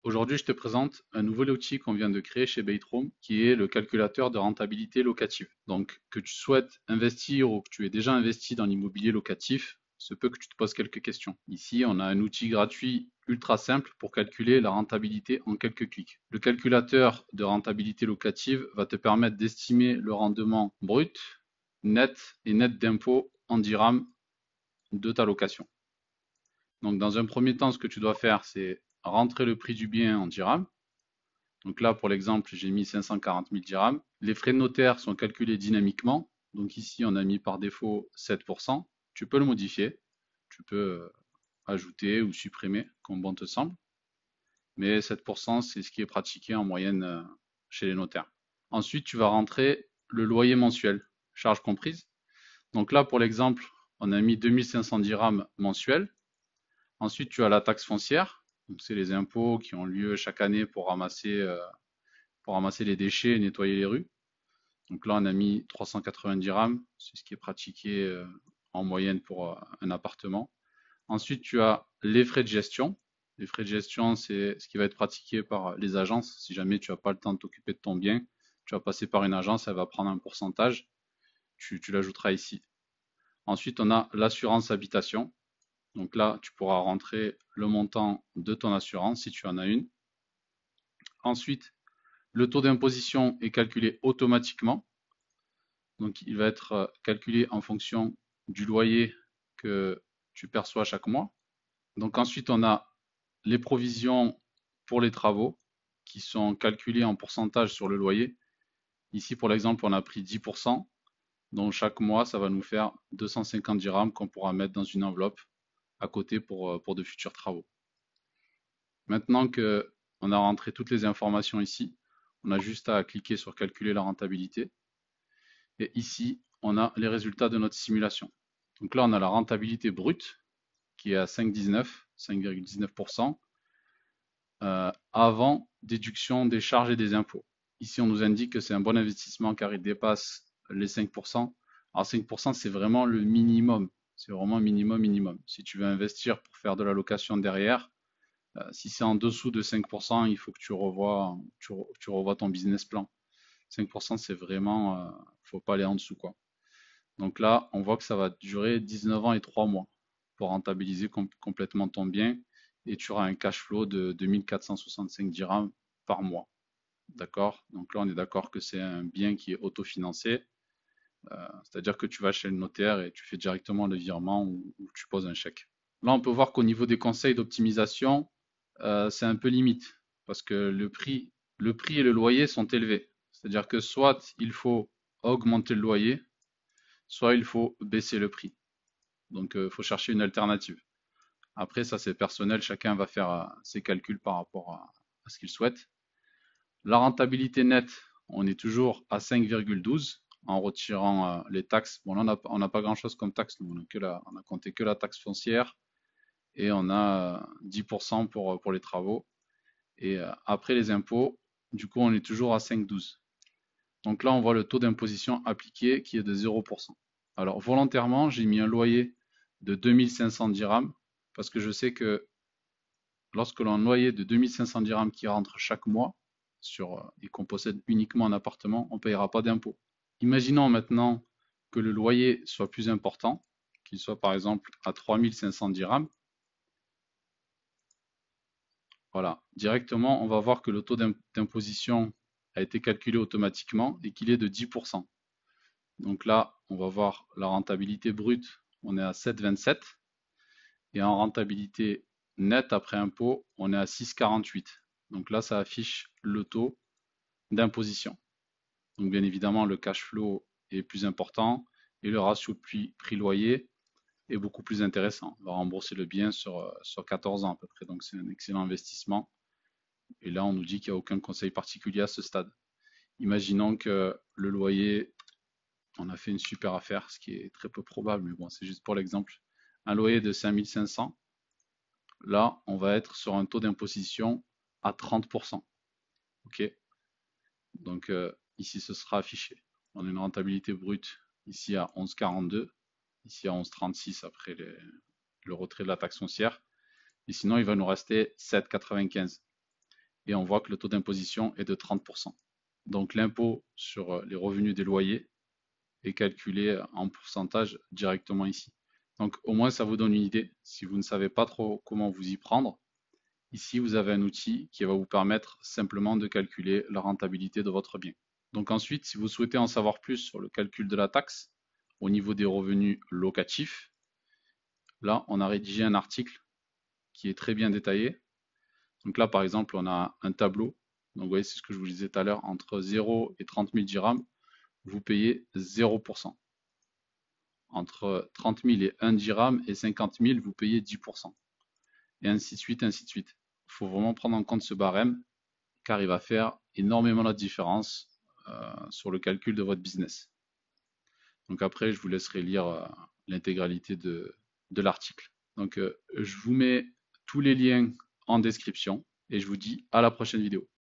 Aujourd'hui, je te présente un nouvel outil qu'on vient de créer chez Baitroom, qui est le calculateur de rentabilité locative. Donc, que tu souhaites investir ou que tu aies déjà investi dans l'immobilier locatif, se peut que tu te poses quelques questions. Ici, on a un outil gratuit ultra simple pour calculer la rentabilité en quelques clics. Le calculateur de rentabilité locative va te permettre d'estimer le rendement brut, net et net d'impôt en dirhams de ta location. Donc, dans un premier temps, ce que tu dois faire, c'est rentrer le prix du bien en dirhams. Donc là, pour l'exemple, j'ai mis 540 000 dirhams. Les frais de notaire sont calculés dynamiquement. Donc ici, on a mis par défaut 7%. Tu peux le modifier. Tu peux ajouter ou supprimer, comme bon te semble. Mais 7%, c'est ce qui est pratiqué en moyenne chez les notaires. Ensuite, tu vas rentrer le loyer mensuel, charges comprises. Donc là, pour l'exemple, on a mis 2500 dirhams mensuels. Ensuite, tu as la taxe foncière. Donc c'est les impôts qui ont lieu chaque année pour ramasser les déchets et nettoyer les rues. Donc là, on a mis 390 dirhams, c'est ce qui est pratiqué en moyenne pour un appartement. Ensuite, tu as les frais de gestion. Les frais de gestion, c'est ce qui va être pratiqué par les agences. Si jamais tu n'as pas le temps de t'occuper de ton bien, tu vas passer par une agence, elle va prendre un pourcentage, tu l'ajouteras ici. Ensuite, on a l'assurance habitation. Donc là, tu pourras rentrer le montant de ton assurance si tu en as une. Ensuite, le taux d'imposition est calculé automatiquement. Donc il va être calculé en fonction du loyer que tu perçois chaque mois. Donc ensuite on a les provisions pour les travaux qui sont calculées en pourcentage sur le loyer. Ici pour l'exemple on a pris 10%, donc chaque mois ça va nous faire 250 dirhams qu'on pourra mettre dans une enveloppe à côté pour de futurs travaux. Maintenant que on a rentré toutes les informations ici, on a juste à cliquer sur calculer la rentabilité. Et ici, on a les résultats de notre simulation. Donc là, on a la rentabilité brute qui est à 5,19% avant déduction des charges et des impôts. Ici, on nous indique que c'est un bon investissement car il dépasse les 5%. Alors 5%, c'est vraiment le minimum. C'est vraiment minimum, minimum. Si tu veux investir pour faire de la location derrière, si c'est en dessous de 5%, il faut que tu revois ton business plan. 5%, c'est vraiment, faut pas aller en dessous, quoi. Donc là, on voit que ça va durer 19 ans et 3 mois pour rentabiliser complètement ton bien et tu auras un cash flow de 2465 dirhams par mois. D'accord? Donc là, on est d'accord que c'est un bien qui est autofinancé, c'est-à-dire que tu vas chez le notaire et tu fais directement le virement ou tu poses un chèque. Là, on peut voir qu'au niveau des conseils d'optimisation, c'est un peu limite parce que le prix et le loyer sont élevés. C'est-à-dire que soit il faut augmenter le loyer, soit il faut baisser le prix. Donc, il faut chercher une alternative. Après, ça c'est personnel, chacun va faire ses calculs par rapport à ce qu'il souhaite. La rentabilité nette, on est toujours à 5,12 en retirant les taxes. Bon, là, on n'a pas grand-chose comme taxe, nous, on a compté que la taxe foncière et on a 10% pour les travaux. Et après les impôts, du coup, on est toujours à 5,12. Donc là, on voit le taux d'imposition appliqué qui est de 0%. Alors, volontairement, j'ai mis un loyer de 2500 dirhams parce que je sais que lorsque l'on a un loyer de 2500 dirhams qui rentre chaque mois et qu'on possède uniquement un appartement, on ne payera pas d'impôt. Imaginons maintenant que le loyer soit plus important, qu'il soit par exemple à 3500 dirhams. Voilà, directement, on va voir que le taux d'imposition a été calculé automatiquement et qu'il est de 10%. Donc là, on va voir la rentabilité brute, on est à 7,27 et en rentabilité nette après impôt, on est à 6,48. Donc là, ça affiche le taux d'imposition. Donc bien évidemment, le cash flow est plus important et le ratio prix-loyer est beaucoup plus intéressant. On va rembourser le bien sur 14 ans à peu près, donc c'est un excellent investissement. Et là, on nous dit qu'il n'y a aucun conseil particulier à ce stade. Imaginons que le loyer, on a fait une super affaire, ce qui est très peu probable, mais bon, c'est juste pour l'exemple. Un loyer de 5500, là, on va être sur un taux d'imposition à 30%. Ok? Donc ici, ce sera affiché. On a une rentabilité brute ici à 11,42, ici à 11,36 après le retrait de la taxe foncière. Et sinon, il va nous rester 7,95. et on voit que le taux d'imposition est de 30%. Donc l'impôt sur les revenus des loyers est calculé en pourcentage directement ici. Donc au moins ça vous donne une idée. Si vous ne savez pas trop comment vous y prendre, ici vous avez un outil qui va vous permettre simplement de calculer la rentabilité de votre bien. Donc ensuite, si vous souhaitez en savoir plus sur le calcul de la taxe au niveau des revenus locatifs, là on a rédigé un article qui est très bien détaillé. Donc là par exemple on a un tableau. Donc vous voyez, c'est ce que je vous disais tout à l'heure, entre 0 et 30 000 dirhams, vous payez 0%. Entre 30 000 et 1 dirham et 50 000, vous payez 10%. Et ainsi de suite, ainsi de suite. Il faut vraiment prendre en compte ce barème car il va faire énormément la différence sur le calcul de votre business. Donc après, je vous laisserai lire l'intégralité de l'article. Donc je vous mets tous les liens en description et je vous dis à la prochaine vidéo.